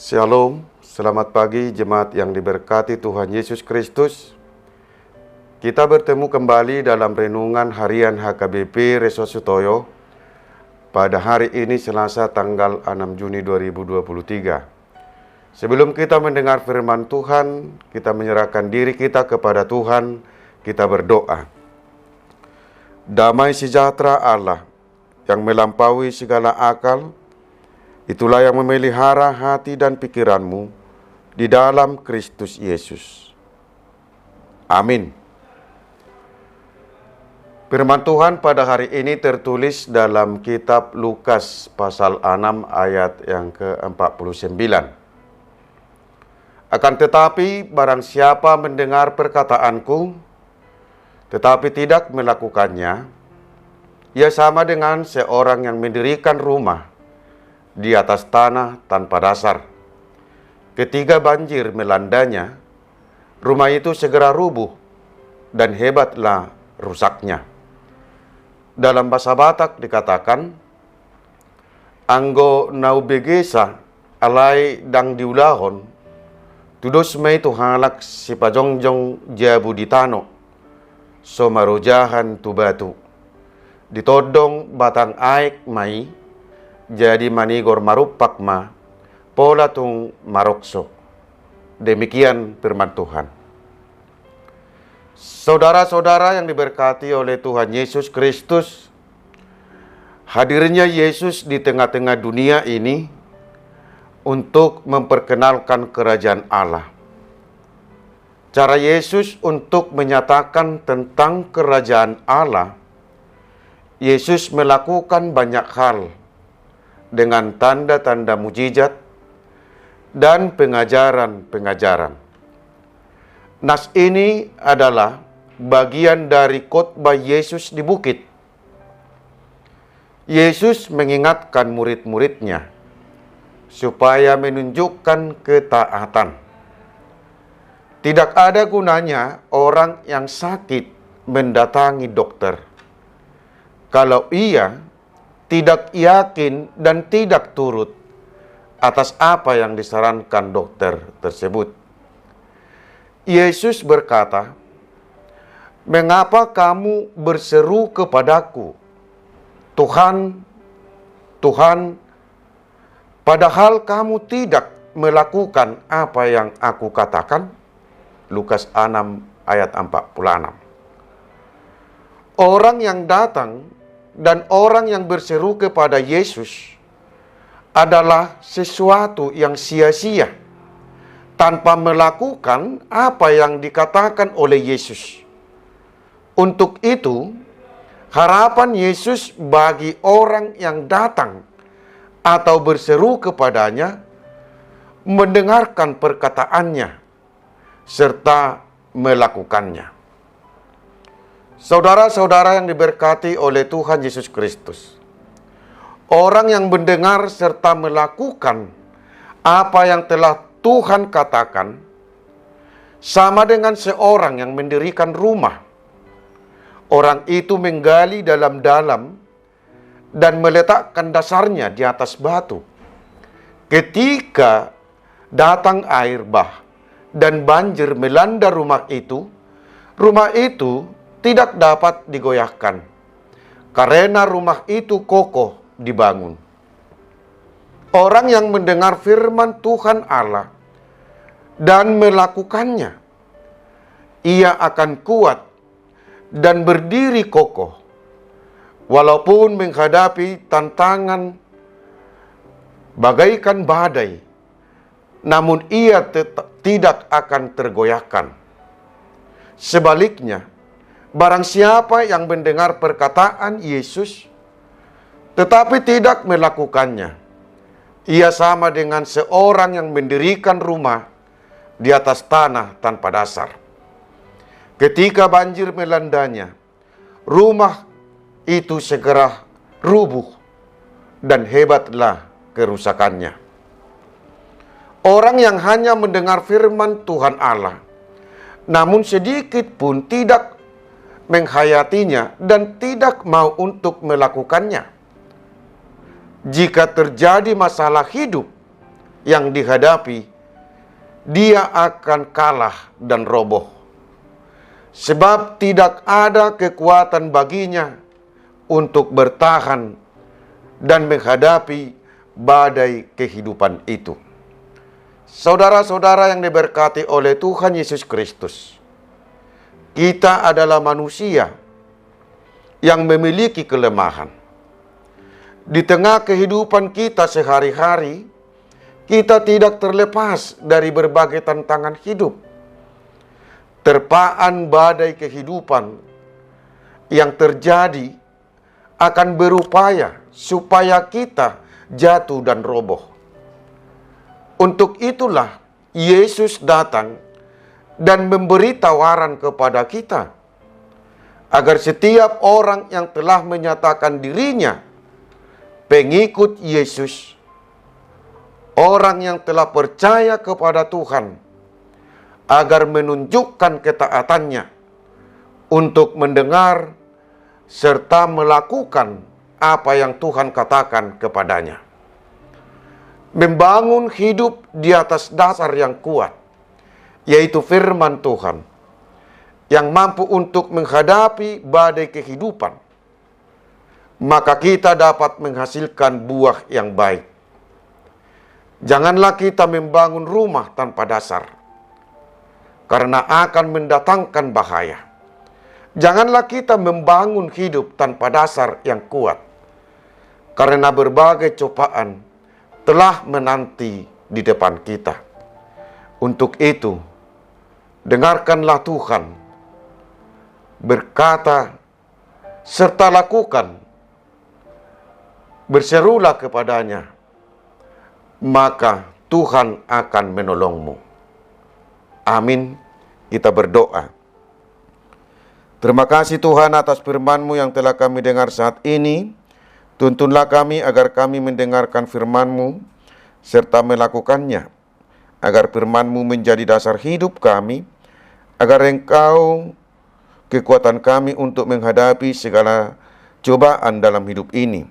Shalom, selamat pagi jemaat yang diberkati Tuhan Yesus Kristus. Kita bertemu kembali dalam renungan harian HKBP Reso Sutoyo pada hari ini Selasa tanggal 6 Juni 2023. Sebelum kita mendengar firman Tuhan, kita menyerahkan diri kita kepada Tuhan, kita berdoa. Damai sejahtera Allah yang melampaui segala akal, itulah yang memelihara hati dan pikiranmu di dalam Kristus Yesus. Amin. Firman Tuhan pada hari ini tertulis dalam kitab Lukas pasal 6 ayat yang ke-49. Akan tetapi barang siapa mendengar perkataanku, tetapi tidak melakukannya, ia sama dengan seorang yang mendirikan rumah di atas tanah tanpa dasar. Ketika banjir melandanya, rumah itu segera rubuh dan hebatlah rusaknya. Dalam bahasa Batak dikatakan, anggo naubegesa alai dang diulahon, tudos may tuhalak si pajongjong jabu ditano, so marojahan tubatu. Ditodong batang aik mai, jadi manigor marupak ma, pola tung marokso. Demikian firman Tuhan. Saudara-saudara yang diberkati oleh Tuhan Yesus Kristus, hadirnya Yesus di tengah-tengah dunia ini untuk memperkenalkan kerajaan Allah. Cara Yesus untuk menyatakan tentang kerajaan Allah, Yesus melakukan banyak hal dengan tanda-tanda mujizat dan pengajaran-pengajaran. Nas ini adalah bagian dari khotbah Yesus di bukit. Yesus mengingatkan murid-muridnya supaya menunjukkan ketaatan. Tidak ada gunanya orang yang sakit mendatangi dokter kalau ia tidak yakin dan tidak turut atas apa yang disarankan dokter tersebut. Yesus berkata, "Mengapa kamu berseru kepadaku, Tuhan, Tuhan, padahal kamu tidak melakukan apa yang aku katakan?" Lukas 6 ayat 46. Orang yang datang dan orang yang berseru kepada Yesus adalah sesuatu yang sia-sia tanpa melakukan apa yang dikatakan oleh Yesus. Untuk itu, harapan Yesus bagi orang yang datang atau berseru kepadanya mendengarkan perkataannya serta melakukannya. Saudara-saudara yang diberkati oleh Tuhan Yesus Kristus, orang yang mendengar serta melakukan apa yang telah Tuhan katakan sama dengan seorang yang mendirikan rumah. Orang itu menggali dalam-dalam dan meletakkan dasarnya di atas batu. Ketika datang air bah dan banjir melanda rumah itu tidak dapat digoyahkan karena rumah itu kokoh dibangun. Orang yang mendengar firman Tuhan Allah dan melakukannya, ia akan kuat dan berdiri kokoh walaupun menghadapi tantangan bagaikan badai, namun ia tidak akan tergoyahkan. Sebaliknya, barang siapa yang mendengar perkataan Yesus tetapi tidak melakukannya, ia sama dengan seorang yang mendirikan rumah di atas tanah tanpa dasar. Ketika banjir melandanya, rumah itu segera rubuh dan hebatlah kerusakannya. Orang yang hanya mendengar firman Tuhan Allah, namun sedikit pun tidak menghayatinya dan tidak mau untuk melakukannya. Jika terjadi masalah hidup, yang dihadapi, dia akan kalah dan roboh. Sebab tidak ada kekuatan baginya untuk bertahan dan menghadapi badai kehidupan itu. Saudara-saudara yang diberkati oleh Tuhan Yesus Kristus, kita adalah manusia yang memiliki kelemahan. Di tengah kehidupan kita sehari-hari, kita tidak terlepas dari berbagai tantangan hidup. Terpaan badai kehidupan yang terjadi akan berupaya supaya kita jatuh dan roboh. Untuk itulah Yesus datang dan memberi tawaran kepada kita agar setiap orang yang telah menyatakan dirinya pengikut Yesus, orang yang telah percaya kepada Tuhan, agar menunjukkan ketaatannya untuk mendengar serta melakukan apa yang Tuhan katakan kepadanya. Membangun hidup di atas dasar yang kuat, yaitu firman Tuhan, yang mampu untuk menghadapi badai kehidupan, maka kita dapat menghasilkan buah yang baik. Janganlah kita membangun rumah tanpa dasar, karena akan mendatangkan bahaya. Janganlah kita membangun hidup tanpa dasar yang kuat, karena berbagai cobaan telah menanti di depan kita. Untuk itu, dengarkanlah Tuhan berkata serta lakukan, berserulah kepadanya, maka Tuhan akan menolongmu. Amin. Kita berdoa. Terima kasih Tuhan atas firman-Mu yang telah kami dengar saat ini. Tuntunlah kami agar kami mendengarkan firman-Mu serta melakukannya, agar firman-Mu menjadi dasar hidup kami, agar Engkau kekuatan kami untuk menghadapi segala cobaan dalam hidup ini.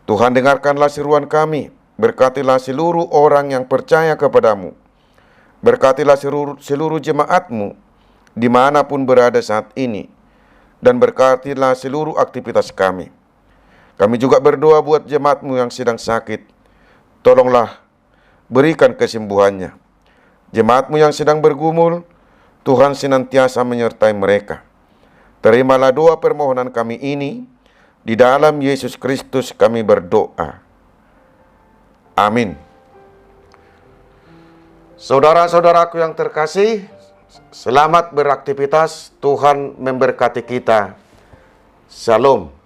Tuhan, dengarkanlah seruan kami, berkatilah seluruh orang yang percaya kepadamu, berkatilah seluruh jemaat-Mu dimanapun berada saat ini, dan berkatilah seluruh aktivitas kami. Kami juga berdoa buat jemaat-Mu yang sedang sakit. Tolonglah berikan kesembuhannya. Jemaat-Mu yang sedang bergumul, Tuhan senantiasa menyertai mereka. Terimalah doa permohonan kami ini. Di dalam Yesus Kristus kami berdoa. Amin. Saudara-saudaraku yang terkasih, selamat beraktivitas. Tuhan memberkati kita. Shalom.